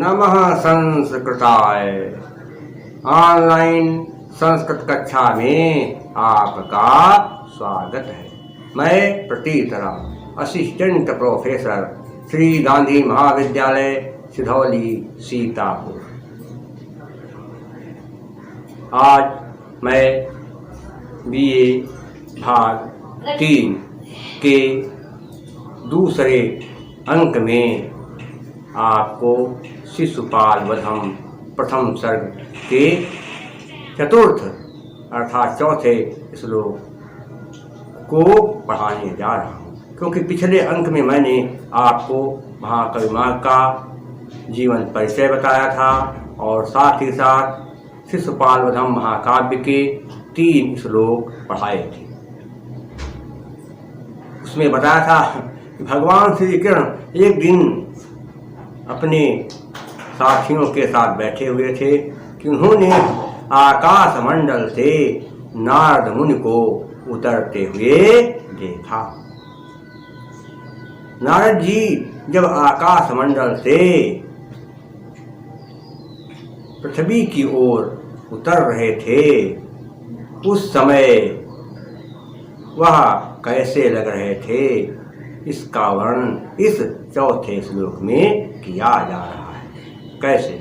नमः संस्कृताय। ऑनलाइन संस्कृत कक्षा में आपका स्वागत है। मैं प्रतीत राम, असिस्टेंट प्रोफेसर, श्री गांधी महाविद्यालय, सिधौली, सीतापुर। आज मैं बीए भाग 3 के दूसरे अंक में आपको शिशुपाल वधम प्रथम सर्ग के चतुर्थ अर्थात चौथे श्लोक को पढ़ाने जा रहा हूँ, क्योंकि पिछले अंक में मैंने आपको महाकवि माघ का जीवन परिचय बताया था और साथ ही साथ शिशुपाल वधम महाकाव्य के 3 श्लोक पढ़ाए थे। उसमें बताया था कि भगवान श्री कृष्ण एक दिन अपने साथियों के साथ बैठे हुए थे कि उन्होंने आकाश मंडल से नारद मुनि को उतरते हुए देखा। नारद जी जब आकाश मंडल से पृथ्वी की ओर उतर रहे थे उस समय वह कैसे लग रहे थे, इसका वर्णन इस चौथे श्लोक में किया जा रहा है। कैसे?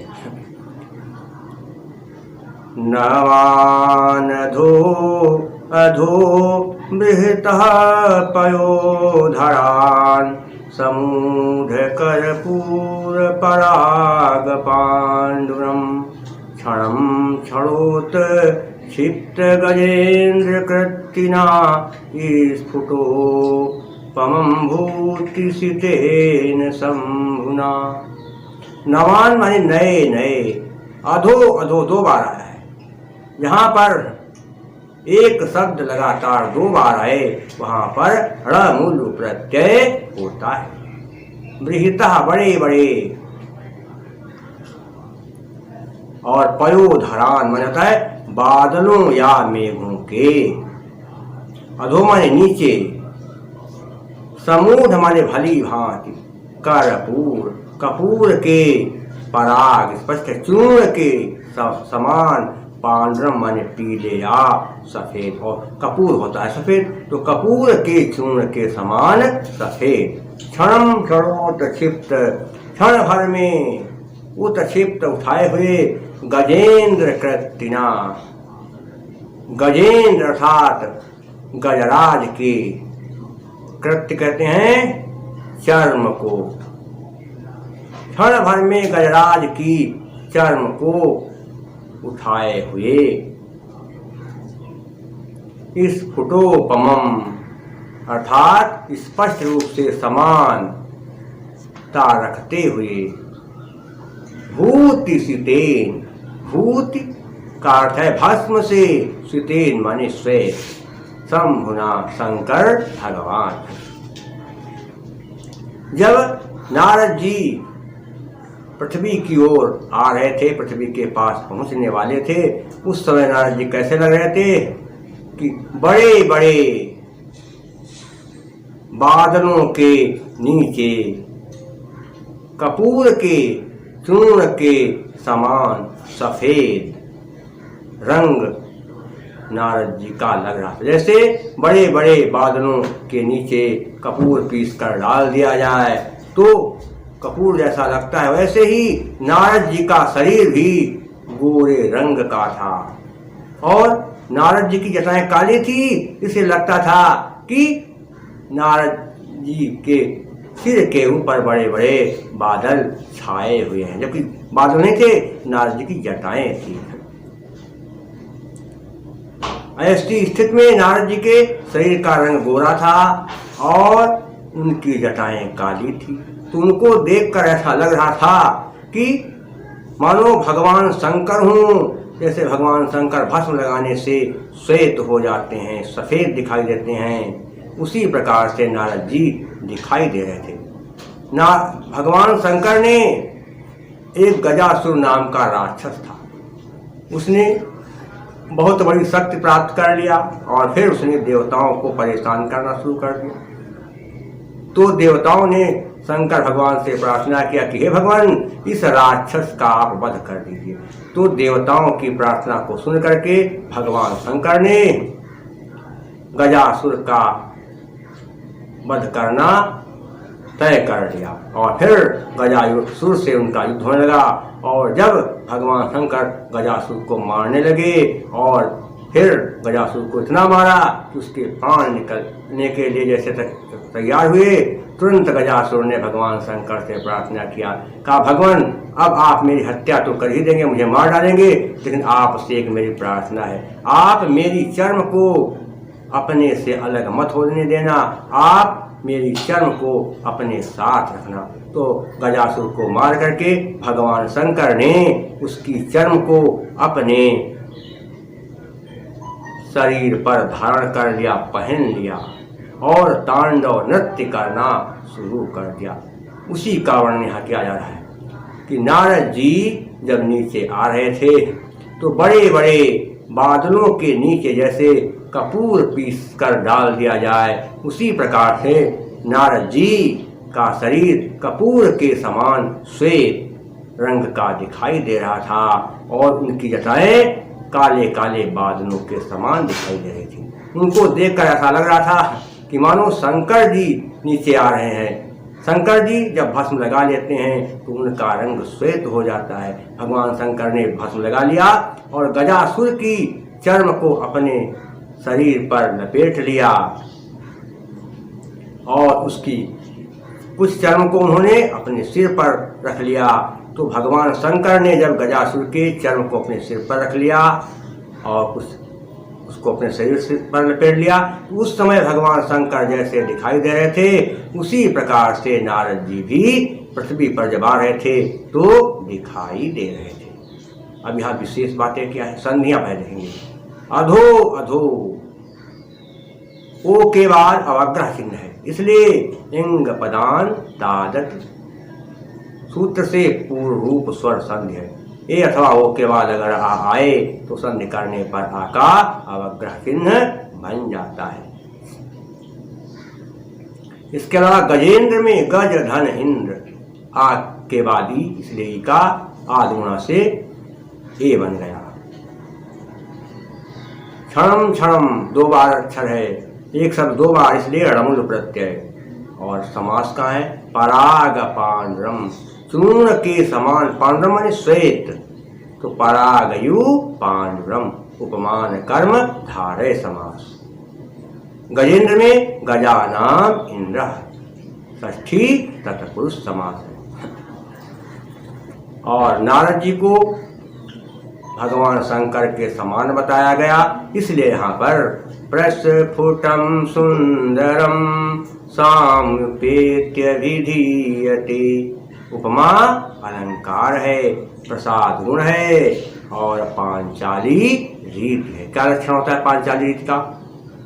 नवानधो अधो बृहतः पयोधरान् समूढ कर्पूर पराग पाण्डुरम् क्षणं क्षणोत क्षिप्त गजेन्द्र कृत्तिना स्फुटो पमं भूतिसितेन शंभुना। नवान माने नए नए, अधो अधो 2 बार आया है। जहाँ पर एक शब्द लगातार 2 बार आए वहाँ पर णमूल प्रत्यय होता है। बृहतः बड़े बड़े और पयोधरान माने होता है बादलों या मेघों के। अधो माने नीचे, समूढ़ माने भली भांति, कर्पूर कपूर के, पराग स्पष्ट चूर्ण के समान, पांडुरम माने पीले या सफेद, और कपूर होता है सफेद, तो कपूर के चूर्ण के समान सफेद। क्षणम क्षणोत क्षिप्त, क्षण भर में उत्क्षिप्त उठाए हुए, गजेंद्र कृत्तिना, गजेंद्र अर्थात गजराज के, कृत्य कहते हैं चर्म को, क्षण भर में गजराज की चर्म को उठाए हुए, स्फुटोपमम अर्थात स्पष्ट रूप से समानता रखते हुए, भूति सितेन, भूति का अर्थ है भस्म से, सितेन माने श्वेत, शंभुना शंकर भगवान। जब नारद जी पृथ्वी की ओर आ रहे थे, पृथ्वी के पास पहुंचने वाले थे, उस समय नारद जी कैसे लग रहे थे कि बड़े बड़े बादलों के नीचे कपूर के चूर्ण के समान सफेद रंग नारद जी का लग रहा था। जैसे बड़े बड़े बादलों के नीचे कपूर पीस कर डाल दिया जाए तो कपूर जैसा लगता है, वैसे ही नारद जी का शरीर भी गोरे रंग का था और नारद जी की जटाएं काली थी, इसे लगता था कि नारद जी के सिर के ऊपर बड़े बड़े बादल छाए हुए हैं, जबकि बादल नहीं थे, नारद जी की जटाएं थी। ऐसी स्थिति में नारद जी के शरीर का रंग गोरा था और उनकी जटाएं काली थी, तो उनको देखकर ऐसा लग रहा था कि मानो भगवान शंकर हूँ। जैसे भगवान शंकर भस्म लगाने से श्वेत हो जाते हैं, सफेद दिखाई देते हैं, उसी प्रकार से नारद जी दिखाई दे रहे थे। भगवान शंकर ने एक गजासुर नाम का राक्षस था, उसने बहुत बड़ी शक्ति प्राप्त कर लिया और फिर उसने देवताओं को परेशान करना शुरू कर दिया। तो देवताओं ने शंकर भगवान से प्रार्थना किया कि हे भगवान, इस राक्षस का आप वध कर दीजिए। तो देवताओं की प्रार्थना को सुन करके भगवान शंकर ने गजासुर का वध करना तय कर लिया और फिर गजासुर से उनका युद्ध होने लगा। और जब भगवान शंकर गजासुर को मारने लगे और फिर गजासुर को इतना मारा कि उसके प्राण निकलने के लिए जैसे तैयार हुए, तुरंत गजासुर ने भगवान शंकर से प्रार्थना किया, कहा भगवान अब आप मेरी हत्या तो कर ही देंगे, मुझे मार डालेंगे, लेकिन आपसे एक मेरी प्रार्थना है, आप मेरी चर्म को अपने से अलग मत होने देना, आप मेरी चर्म को अपने साथ रखना। तो गजासुर को मार करके भगवान शंकर ने उसकी चर्म को अपने शरीर पर धारण कर लिया, पहन लिया और तांडव नृत्य करना शुरू कर दिया। उसी का वर्णन यहाँ किया जा रहा है कि नारद जी जब नीचे आ रहे थे तो बड़े बड़े बादलों के नीचे जैसे कपूर पीस कर डाल दिया जाए, उसी प्रकार से नारद जी का शरीर कपूर के समान श्वेत रंग का दिखाई दे रहा था और उनकी जटाएं काले काले बादलों के समान दिखाई दे रही थी। उनको देखकर ऐसा लग रहा था कि मानो शंकर जी नीचे आ रहे हैं। शंकर जी जब भस्म लगा लेते हैं तो उनका रंग श्वेत हो जाता है। भगवान शंकर ने भस्म लगा लिया और गजासुर की चर्म को अपने शरीर पर लपेट लिया और उसकी कुछ चर्म को उन्होंने अपने सिर पर रख लिया। तो भगवान शंकर ने जब गजासुर के चर्म को अपने सिर पर रख लिया और उसको अपने शरीर पर लपेट लिया, तो उस समय भगवान शंकर जैसे दिखाई दे रहे थे, उसी प्रकार से नारद जी भी पृथ्वी पर जब आ रहे थे तो दिखाई दे रहे थे। अब यहाँ विशेष बातें क्या है, संधियां पहले देखेंगे। अधो अधो, ओ के बाद अवग्रह चिन्ह है, इसलिए इंग पदान तादत सूत्र से पूर्व रूप स्वर संधि है। ए अथवा ओ के बाद अगर आ आए तो संधि करने पर आ का अवग्रह चिन्ह बन जाता है। इसके अलावा गजेंद्र में गज धन इंद्र, आ के बाद ही इसलिए का आदुणा से ए बन गया। क्षणम क्षणम दो बार अक्षर है, एक शब्द दो बार इसलिए णमुल प्रत्यय। और समास का है पराग पांड्रम, चूर्ण के समान, पांड्रम माने श्वेत, तो परागयु पांड्रम उपमान कर्म धारय समास। गजेंद्र में गजानाम इंद्र, षष्ठी तत्पुरुष समास है। और नारद जी को भगवान शंकर के समान बताया गया, इसलिए यहाँ पर प्रस्फुटम सुंदरम साम्युपेत्य विधीयते, उपमा अलंकार है, प्रसाद गुण है और पांचाली रीति है। क्या लक्षण होता है पांचाली रीति का?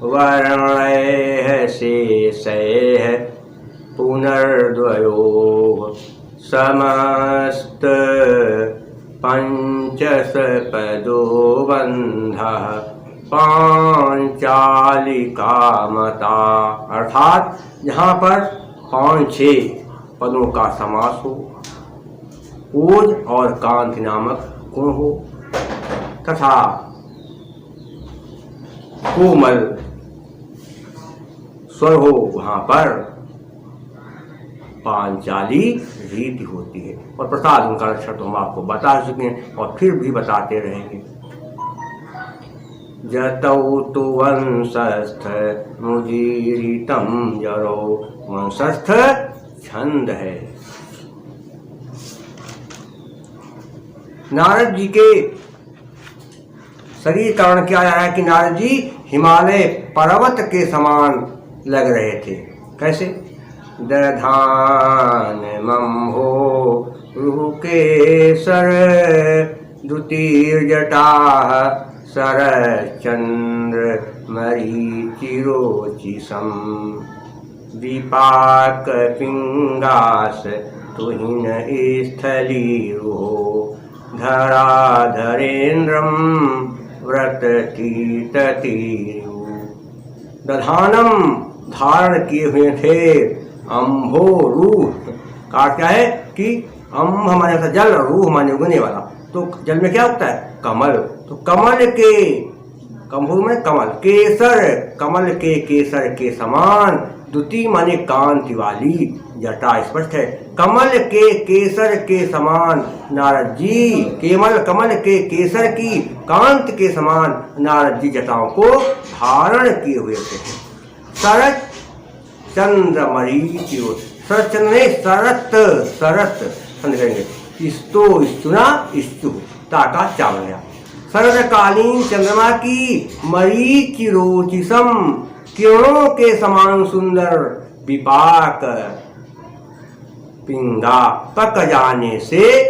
वर्णय शेषय पुनर्द्वयो समस्त पंचस पदो बंधः पांचालिका मता, अर्थात जहाँ पर 5-6 पदों का समास हो, ओज और कांति नामक गुण हो तथा कोमल स्वर हो, वहाँ पर पांचाली रीति होती है। और प्रसाद उनका लक्षण तो हम आपको बता चुके हैं और फिर भी बताते रहेंगे। जतौ तु वंशस्थ मुजीरितम जरो, वंशस्थ छंद है। नारद जी के शरीर का वर्णन किया जा रहा है कि नारद जी हिमालय पर्वत के समान लग रहे थे। कैसे? दधान मम्हो रुकेशर द्वितीय जटा शरचंद्र मरीचिरोचिसम विपाक पिंगास तुहिन स्थलीरो धराधरेन्द्रम व्रततीततीरु। दधानम धारण किए हुए थे अम्भोरूह का क्या है कि अम्भ हमारे जल और रूह माने उगने वाला। तो जल में क्या उगता है? कमल। तो कमल के कम्भोर में कमल, केसर कमल के केसर के समान, द्युति माने कांति वाली जटा, स्पष्ट है। कमल के केसर के समान नारद जी, केवल कमल के केसर की कांति के समान नारद जी जटाओं को धारण किए हुए थे। शरत चंद्र मरीचियो, शरत चंद्र ने शरत शरत करेंगे, इस्तो इस्तुना इस्तु ताका चावल गया। शरदकालीन चंद्रमा की मरीचिरोचिसम किरणों के समान सुंदर विपाक पिंगा पक जाने से,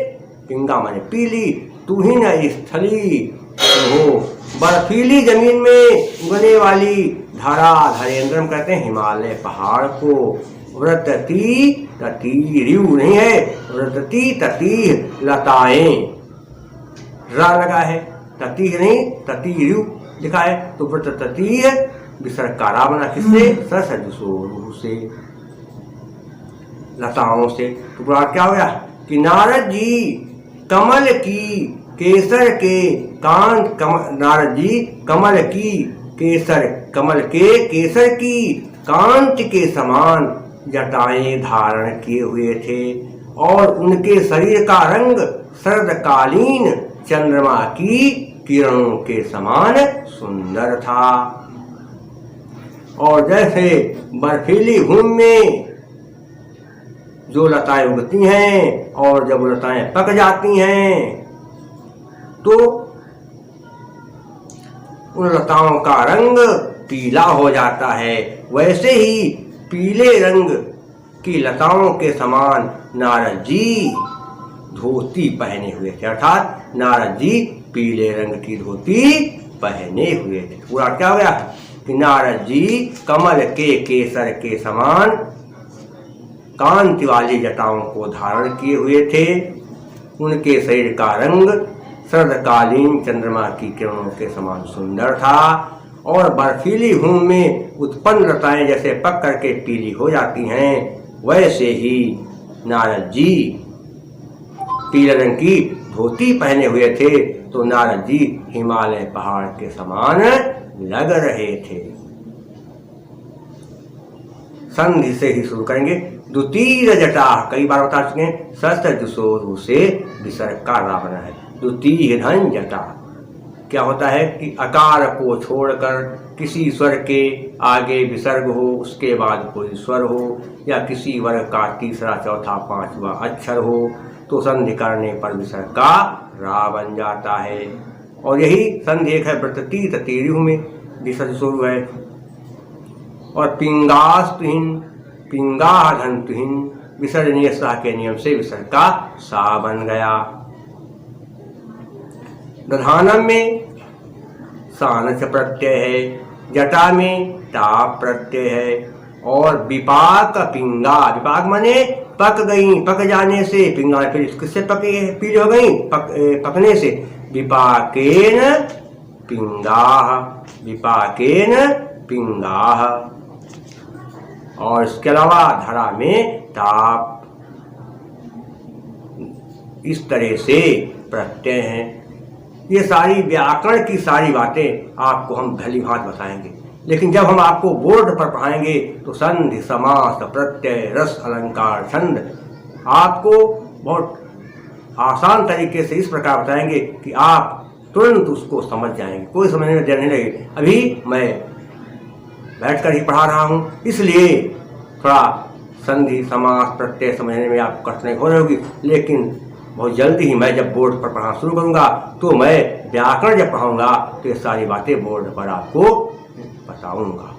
पिंगा माने पीली, तुहिन स्थली हो, बर्फीली जमीन में उगने वाली धरा, धरेन्द्रम कहते हैं हिमालय पहाड़ को। व्रतती तती रिव नहीं है, व्रतती तती लताएं, रा लगा है, तती नहीं तती रिव लिखा है। तो व्रतती विसर्ग बना किससे? सरसजुसोरू से, लताओं से। तो क्या हो गया कि नारद जी कमल की केसर के कांत, नारद जी कमल की केसर, कमल के केसर की कांति के समान जटाएं धारण किए हुए थे और उनके शरीर का रंग शरदकालीन चंद्रमा की किरणों के समान सुंदर था। और जैसे बर्फीली भूमि में जो लताएं उगती हैं और जब लताएं पक जाती हैं तो उन लताओं का रंग पीला हो जाता है, वैसे ही पीले रंग की लताओं के समान नारद जी धोती पहने हुए थे। अर्थात नारद जी पीले रंग की धोती पहने हुए थे। पूरा क्या हो गया कि नारद जी कमल के केसर के समान कांति वाली जटाओं को धारण किए हुए थे। उनके शरीर का रंग शरदकालीन चंद्रमा की किरणों के समान सुंदर था और बर्फीली भूमि में उत्पन्न लताएं जैसे पक करके पीली हो जाती हैं, वैसे ही नारद जी पीले रंग की धोती पहने हुए थे। तो नारद जी हिमालय पहाड़ के समान लग रहे थे। संधि से ही शुरू करेंगे। द्वितीय जटा कई बार बता चुके हैं, सहस्त्रजुसोरू से विसर्ग का रा बना है। द्वितीय धन जटा क्या होता है कि अकार को छोड़कर किसी स्वर के आगे विसर्ग हो, उसके बाद कोई स्वर हो, या किसी वर्ग का तीसरा चौथा पांचवा अक्षर हो, तो संधि करने पर विसर्ग का रा बन जाता है। और यही संधि एक है व्रतती ततीरिहु में विसर्ग शुरू है। और पिंगास्तुहिन, पिंगा धन तुहिन, विसर्जनीय सा के नियम से विसर्ग का सा बन गया। दधानम में सानच प्रत्यय है, जटा में टाप प्रत्यय है। और विपाक पिंगा, विपाक माने पक गई, पक जाने से, पिंगा फिर किससे पके पीले हो गई, पकने से। विपाकेन पिंगाह, विपाकेन पिंगाह। और इसके अलावा धरा में ताप, इस तरह से प्रत्यय हैं। ये सारी व्याकरण की सारी बातें आपको हम भली भांति बताएंगे, लेकिन जब हम आपको बोर्ड पर पढ़ाएंगे तो संधि, समास, प्रत्यय, रस, अलंकार, छंद आपको बहुत आसान तरीके से इस प्रकार बताएंगे कि आप तुरंत उसको समझ जाएंगे, कोई समझने में देर नहीं लगेगी। अभी मैं बैठकर ही पढ़ा रहा हूँ, इसलिए थोड़ा संधि, समास, प्रत्यय समझने में आपको कठिनाई हो रही होगी, लेकिन बहुत जल्दी ही मैं जब बोर्ड पर पढ़ाना शुरू करूंगा तो मैं व्याकरण जब पढ़ाऊंगा तो ये सारी बातें बोर्ड पर आपको बताऊंगा।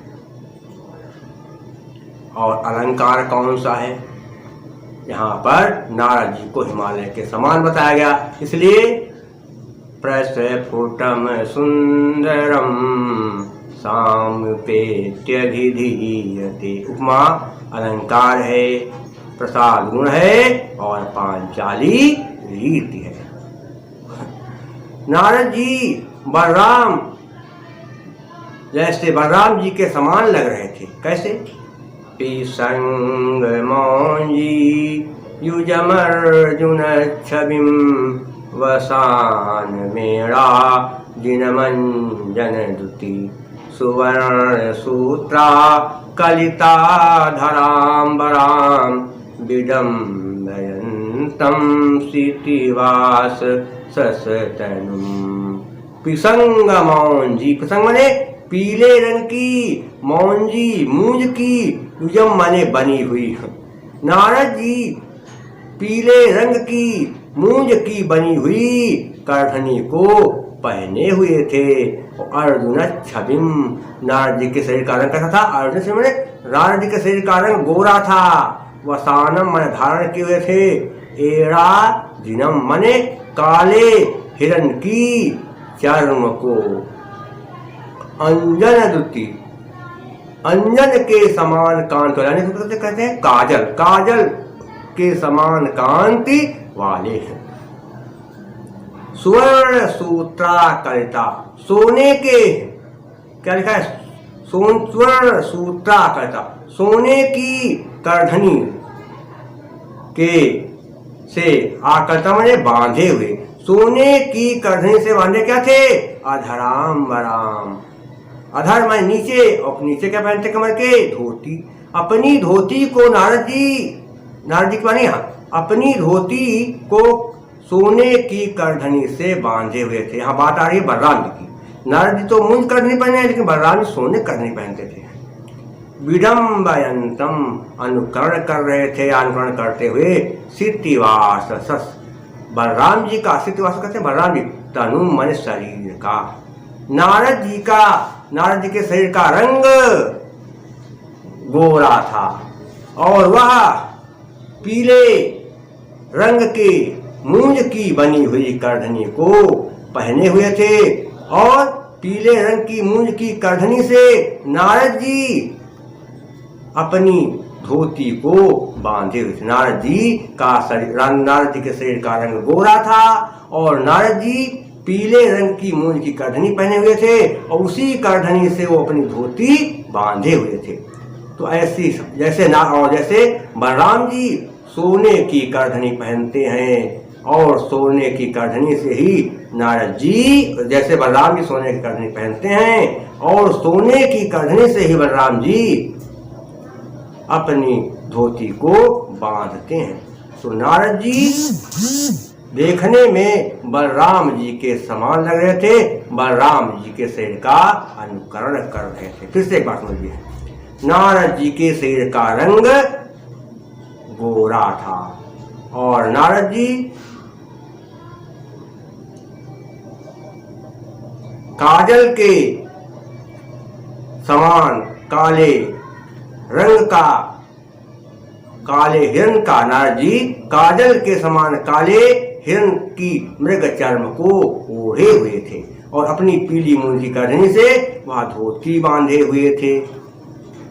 और अलंकार कौन सा है? यहाँ पर नारद जी को हिमालय के समान बताया गया, इसलिए प्रस्फुटम सुंदरम साम्यपेत्यभिधीयते। उपमा अलंकार है, प्रसाद गुण है और पांचाली रीति है। नारद जी बलराम जैसे बलराम जी के समान लग रहे थे। कैसे? पिसंग मौंजी युजमर्जुन छविम वसान मेरा जिनमंजन दुति सुवर्ण सूत्रा कलिता धराम्बराम विडम्बयन्तं सितिवास ससतनुम। पिसंग मौंजी, पिसंग माने पीले रंग की, मौंजी मूंज की, युजम माने बनी हुई। नारद जी पीले रंग की मूंज की बनी हुई करधनी को पहने हुए थे। अर्जुन छविम, नारद जी के शरीर का रंग कैसा था? अर्जुन से मैंने नारद जी के शरीर का रंग गोरा था। वसानम मैंने धारण किए हुए थे। एड़ा जिनम माने काले हिरण की चर्म को। अंजन दुति, अंजन के समान कांति, यानी कहते हैं काजल, काजल के समान कांति वाले हैं। सुवर्ण सूत्रा कलिता, सोने के, क्या लिखा है? स्वर्ण सूत्रा कलिता, सोने की करधनी के से आकर्ता मैंने बांधे हुए, सोने की करधनी से बांधे क्या थे? अधराम बराम, अधर में नीचे, और नीचे क्या पहनते कमर के? धोती। अपनी धोती को नारद जी के मानी अपनी धोती को सोने की करधनी से बांधे हुए थे। यहाँ बात आ रही है बलराम जी की। नारद जी तो मूंज करधनी पहने हैं, लेकिन बलराम जी सोने करधनी पहनते थे। विडम्बयन्तम, अनुकरण कर रहे थे, अनुकरण करते हुए। सितिवास, बलराम जी का, सितिवास कहते हैं बलराम जी, तनु मन शरीर का। नारद जी के शरीर का रंग गोरा था और वह पीले रंग के मूंज की बनी हुई करधनी को पहने हुए थे। और पीले रंग की मूंज की करधनी से नारद जी अपनी धोती को बांधे हुए थे। नारद जी के शरीर का रंग गोरा था और नारद जी पीले रंग की मूंज की करधनी पहने हुए थे और उसी करधनी से वो अपनी धोती बांधे हुए थे। तो ऐसी जैसे बलराम जी सोने की करधनी पहनते हैं और सोने की करधनी से ही नारद जी, जैसे बलराम जी सोने की करधनी पहनते हैं और सोने की करधनी से ही बलराम जी अपनी धोती को बांधते हैं। तो नारद जी देखने में बलराम जी के समान लग रहे थे, बलराम जी के शरीर का अनुकरण कर रहे थे। फिर से एक बात समझिए, नारद जी के शरीर का रंग गोरा था और नारद जी काजल के समान काले रंग का, काले हिरण का, नारद जी काजल के समान काले हिरण की मृग चर्म को ओढ़े हुए थे और अपनी पीली मूंज की करधनी से वह धोती बांधे हुए थे।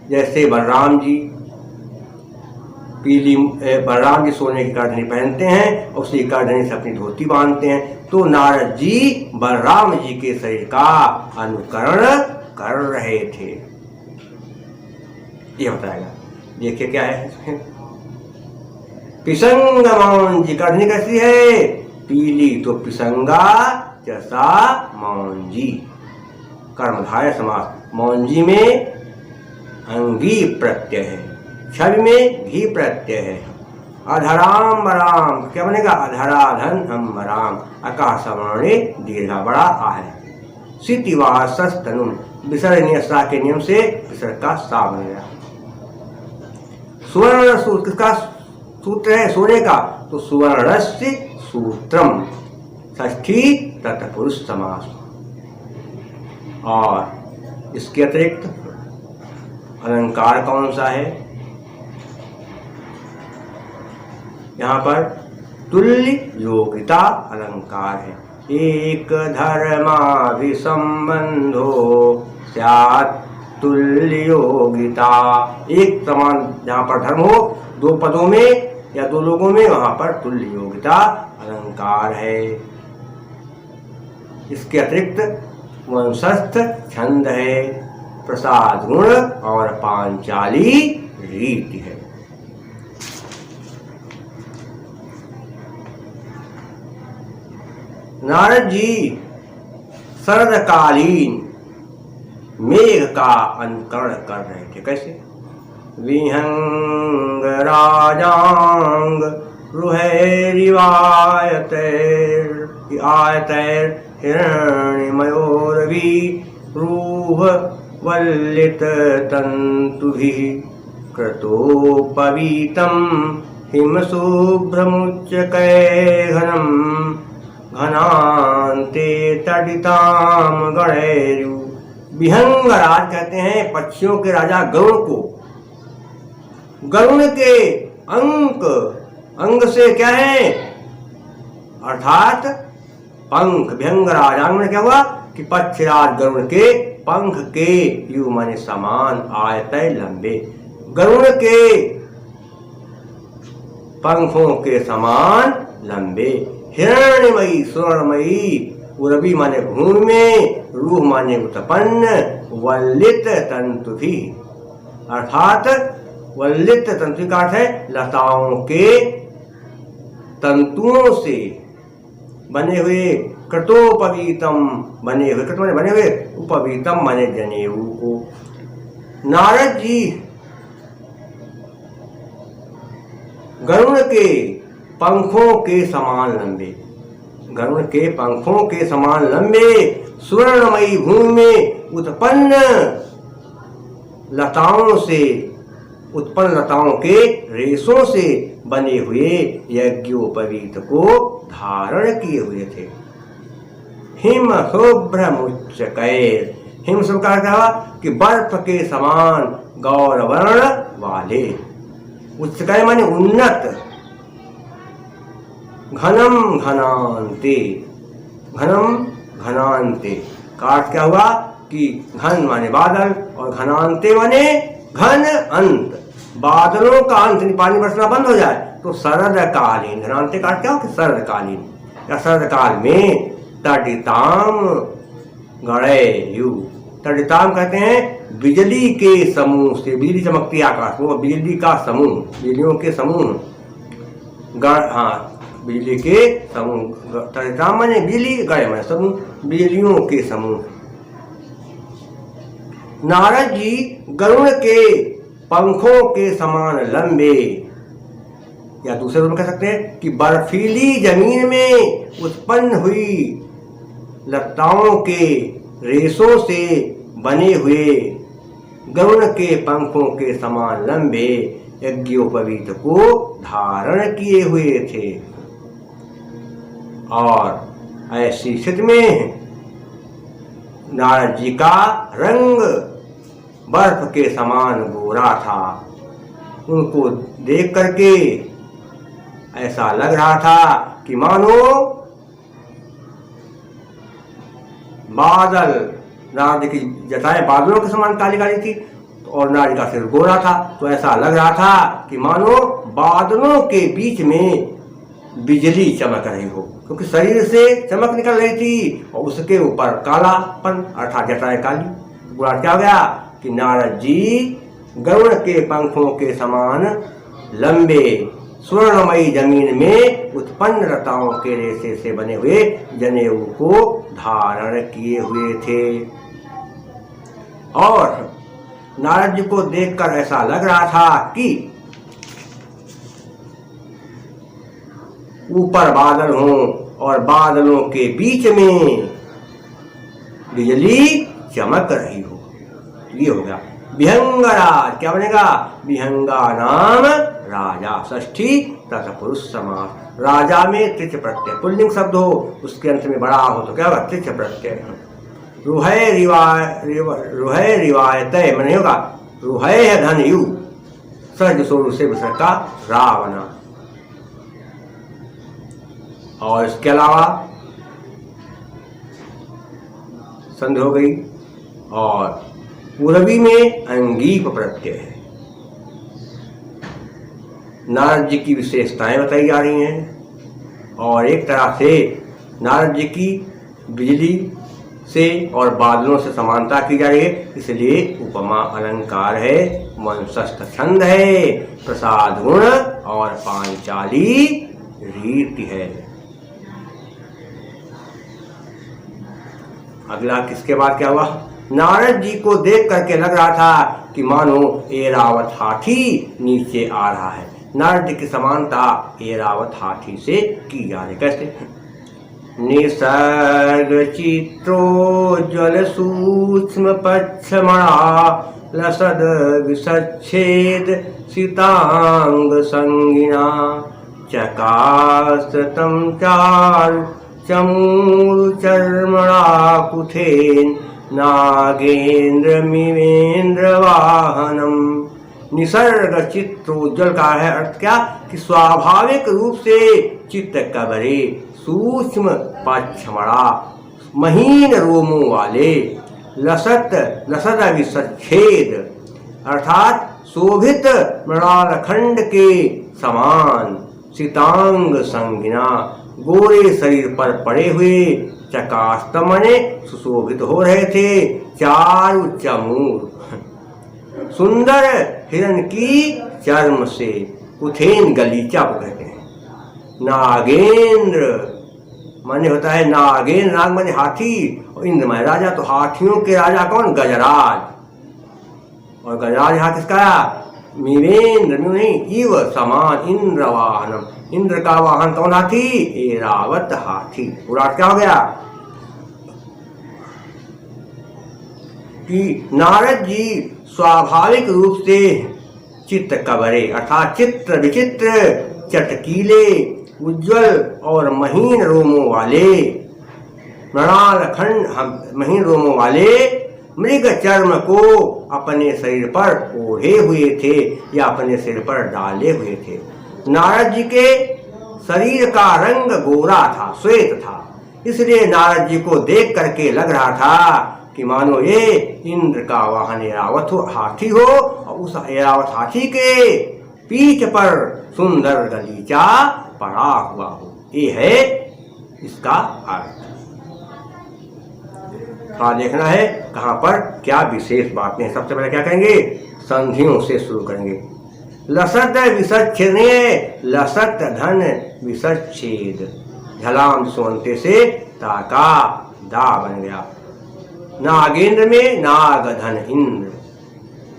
जैसे बलराम जी सोने की करधनी पहनते हैं और उसी करधनी से अपनी धोती बांधते हैं। तो नारद जी बलराम जी के शरीर का अनुकरण कर रहे थे। ये बताएगा, देखिए क्या है। पिसंग मौंजी, करधनी कैसी है? पीली, तो पिसंगा जैसा मौंजी। कर्मधारय समास। मौंजी में अंगी प्रत्यय है, छवि में घी प्रत्यय है। अधराम बराम, क्या बनेगा? अधराधन हम बराम, आकाश वर्णे दीर्घा बड़ा आ है। सितिवासस तनुम, विसर्ग सा के नियम से विसर्ग का सा बनेगा। सुवर्ण सूत्र, किसका सूत्र है? सोने का, तो सुवर्णस्य सूत्रम, षष्ठी तत्पुरुष समास। और इसके अतिरिक्त अलंकार कौन सा है? यहाँ पर तुल्य योगिता अलंकार है। एक धर्माभिसंबंधो स्यात् तुल्य योगिता। एक समान जहाँ पर धर्म हो, दो पदों में या दो लोगों में, वहां पर तुल्य योगिता अलंकार है। इसके अतिरिक्त वंशस्थ छंद है, प्रसाद गुण और पांचाली रीति है। नारद जी शरदकालीन मेघ का अनुकरण कर रहे थे। कैसे? विहंग राजांग रुहैरिवायतैर हिरण्यमयोरवि रूह वल्लित तंतुभिः कृतोपवीतं हिमशुभ्रमुच्चकैर्घनं घनान्ते तडितां गणैरु। विहंगराज कहते हैं पक्षियों के राजा गरुड़ को। गरुड़ के अंग से क्या है? अर्थात पंख। विहंगराज अंग में क्या हुआ कि पक्षीराज गरुड़ के पंख के यु माने समान आयतय लंबे। गरुड़ के पंखों के समान लंबे। हिरण्यमयी स्वर्णमयी। उरवी माने भूमि में, रूह माने उत्पन्न, वल्लित तंतु भी अर्थात वल्लित तंतु का अर्थ है लताओं के तंतुओं से बने हुए। कृतोपवीतम बने हुए, कृत माने बने हुए, उपवीतम माने जनेऊ को। नारद जी गरुड़ के पंखों के समान लंबे, गरुड़ के पंखों के समान लंबे, स्वर्णमयी भूमि में उत्पन्न लताओं से, उत्पन्न लताओं के रेशों से बने हुए यज्ञोपवीत को धारण किए हुए थे। हिम शुभ्रमुच्चकैर। हिम शुभ का कहा कि बर्फ के समान गौरवर्ण वाले। उच्चकैर माने उन्नत। घनम घनांते, घनम घनांते का अर्थ क्या हुआ कि घन माने बादल और घनांते माने घन अंत। बादलों का अंत, पानी बरसना बंद हो जाए तो शरदकालीन। घनांते का अर्थ क्या हो कि शरदकालीन या शरदकाल में तडिताम गणेयु। तडिताम कहते हैं बिजली के समूह से, बिजली चमकती आकाश में, बिजली का समूह, बिजलियों के समूह। हाँ, बिजली के समूह। तडिताम माने बिजली, गणे माने समूह, बिजलियों के समूह। नारद जी गरुड़ के पंखों के समान लंबे, या दूसरे रूप में कह सकते हैं कि बर्फीली जमीन में उत्पन्न हुई लताओं के रेशों से बने हुए गरुड़ के पंखों के समान लंबे यज्ञोपवीत को धारण किए हुए थे। और ऐसी स्थिति में नारद जी का रंग बर्फ के समान गोरा था। उनको देख करके ऐसा लग रहा था कि मानो बादल, नारद की जटाएं बादलों के समान काली काली थी और नारद का सिर गोरा था। तो ऐसा लग रहा था कि मानो बादलों के बीच में बिजली चमक रही हो, क्योंकि शरीर से चमक निकल रही थी और उसके ऊपर कालापन अर्थात जटाएं काली। बुरा क्या हो गया कि नारद जी गरुड़ के पंखों के समान लंबे स्वर्णमयी जमीन में उत्पन्न लताओं के रेशे से बने हुए जनेऊ को धारण किए हुए थे। और नारद जी को देखकर ऐसा लग रहा था कि ऊपर बादल हों और बादलों के बीच में बिजली चमक रही हो। ये हो गया विहंगराज। क्या बनेगा? विहंगा नाम राजा। षष्ठी तथा पुरुष समास। राजा में त्रिच प्रत्यय, पुल्लिंग शब्द हो उसके अंत में बड़ा हो तो क्या होगा? त्रिच प्रत्यय। रुहै रिवायतय मैंने होगा रुहै है धन यु सहज सोरु से विसर्ग का रावणा। और इसके अलावा संधि हो गई। और पूर्वी में अंगीप प्रत्यय है। नारद जी की विशेषताएं बताई जा रही हैं और एक तरह से नारद जी की बिजली से और बादलों से समानता की जा रही है, इसलिए उपमा अलंकार है, वंशस्थ छंद है, प्रसाद गुण और पांचाली रीति है। अगला किसके बाद क्या हुआ? नारद जी को देख करके लग रहा था कि मानो ऐरावत हाथी नीचे आ रहा है। नारद जी की समानता ऐरावत हाथी से की जा रही। कैसे? निसर्ग चित्रोज्ज्वल सूक्ष्म पक्षमणा लसद विसच्छेद सितांग संगिना चकासतम चारु चमूल चर्मणा कुथेन नागेंद्र मिवेंद्र वाहनम। निसर्ग चित्रोज्ज्वल का है अर्थ क्या कि स्वाभाविक रूप से चित्त कबरे, सूक्ष्म पक्षमणा, महीन रोमों वाले, लसत लसद विसच्छेद अर्थात शोभित मृणाल खंड के समान, सितांग संगिना गोरे शरीर पर पड़े हुए, चकास्तम ने सुशोभित हो रहे थे, चारु चमूर सुंदर हिरण की चर्म से, कुथेन गलीचा को कहते हैं, नागेंद्र माने होता है नागेंद्र, नाग माने हाथी और इंद्र माने राजा, तो हाथियों के राजा कौन? गजराज। और गजराज यहाँ किसका? मिवेंद्र नहीं, इव समान इंद्र वाहनम, इंद्र का वाहन कौन हाथी? ऐरावत हाथी। पूरा क्या हो गया कि नारद जी स्वाभाविक रूप से चित्त कबरे अर्थात चित्र विचित्र, चटकीले, उज्जवल और महीन रोमों वाले, मृणाल खंड महीन रोमों वाले मृग चर्म को अपने शरीर पर ओढ़े हुए थे या अपने सिर पर डाले हुए थे। नारद जी के शरीर का रंग गोरा था, श्वेत था, इसलिए नारद जी को देख करके लग रहा था कि मानो ये इंद्र का वाहन ऐरावत हाथी हो और उस ऐरावत हाथी के पीठ पर सुंदर गलीचा पड़ा हुआ हो। ये है इसका अर्थ। थोड़ा देखना है कहाँ पर क्या विशेष बातें हैं। सबसे पहले क्या करेंगे? संधियों से शुरू करेंगे। लसत विसच्छेद, लसत धन विसच्छेद, झलाम सुनते से ताका दा बन गया। नागेंद्र में नाग धन इंद्र,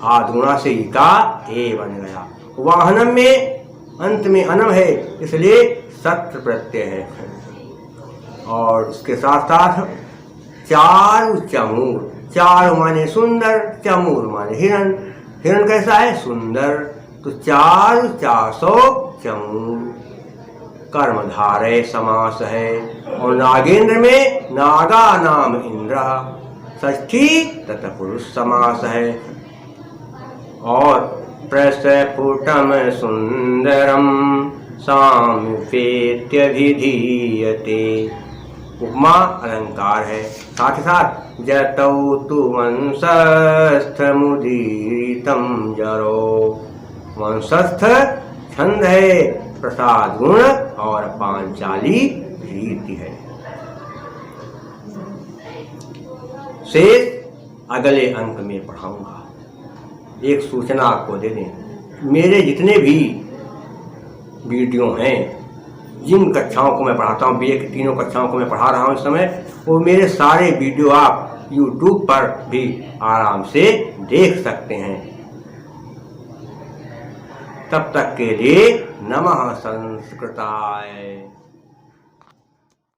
आदुणा से इका ए बन गया। वाहनम में अंत में अनम है, इसलिए सत्र प्रत्यय है। और उसके साथ साथ चारु चमूर, चारु माने सुंदर, चमूर माने हिरण, हिरण कैसा है? सुंदर, तो चारु चासो चमूर कर्मधारय समास है। और नागेंद्र में नागा नाम इंद्र, षष्ठी तथा पुरुष समास है। और प्रस्फुटम सुंदरम साम्येत्यभिधीयते, उपमा अलंकार है। साथ ही साथ जतौ तु वंशस्थ मुदीरितम जरो, वंशस्थ छंद है, प्रसाद गुण और पांचाली रीति है। शेष अगले अंक में पढ़ाऊंगा। एक सूचना आपको दे दें, मेरे जितने भी वीडियो हैं, जिन कक्षाओं को मैं पढ़ाता हूँ, बीए की तीनों कक्षाओं को मैं पढ़ा रहा हूँ इस समय, वो मेरे सारे वीडियो आप YouTube पर भी आराम से देख सकते हैं। तब तक के लिए नमः संस्कृताय।